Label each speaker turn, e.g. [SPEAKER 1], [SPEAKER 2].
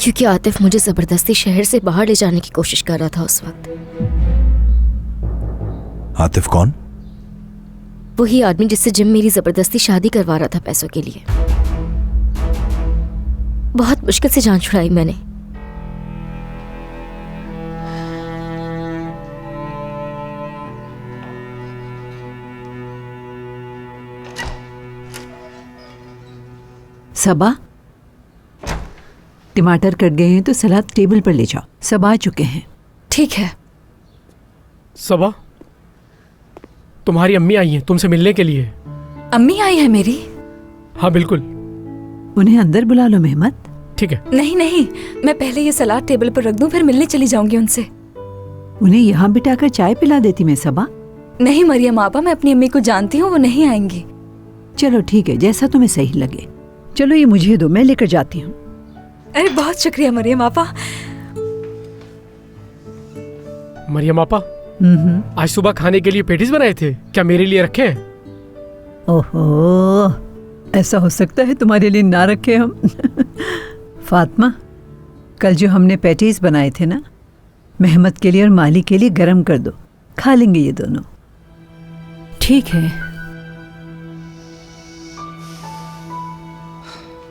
[SPEAKER 1] क्योंकि आतिफ मुझे जबरदस्ती शहर से बाहर ले जाने की कोशिश कर रहा था उस वक्त।
[SPEAKER 2] आतिफ कौन?
[SPEAKER 1] वही आदमी जिससे जिम मेरी जबरदस्ती शादी करवा रहा था पैसों के लिए। बहुत मुश्किल से जान छुड़ाई मैंने।
[SPEAKER 3] सबा, टमाटर कट गए हैं तो सलाद टेबल पर ले जाओ, सब आ चुके हैं।
[SPEAKER 1] ठीक है।
[SPEAKER 4] सबा, तुम्हारी अम्मी आई हैं तुमसे मिलने के लिए।
[SPEAKER 5] अम्मी आई है मेरी?
[SPEAKER 4] हाँ बिल्कुल।
[SPEAKER 3] उन्हें अंदर बुला लो मेहमत।
[SPEAKER 4] ठीक है।
[SPEAKER 5] नहीं नहीं, मैं पहले ये सलाद टेबल पर रख दूं, फिर मिलने चली जाऊंगी उनसे।
[SPEAKER 3] उन्हें यहाँ बिठाकर चाय पिला देती मैं सबा।
[SPEAKER 5] नहीं मरियम आपा, मैं अपनी अम्मी को जानती हूँ, वो नहीं आएंगी।
[SPEAKER 3] चलो ठीक है, जैसा तुम्हें सही लगे। चलो ये मुझे दो, मैं लेकर जाती हूँ।
[SPEAKER 5] अरे बहुत शुक्रिया मरियम आपा।
[SPEAKER 4] मरियम आपा, आज सुबह खाने के लिए पेटीज बनाए थे, क्या मेरे लिए रखे हैं?
[SPEAKER 3] ओहो, ऐसा हो सकता है तुम्हारे लिए ना रखे हम। फातिमा, कल जो हमने पैटीज बनाए थे ना, मेहमत के लिए और माली के लिए गरम कर दो, खा लेंगे ये दोनों।
[SPEAKER 1] ठीक है।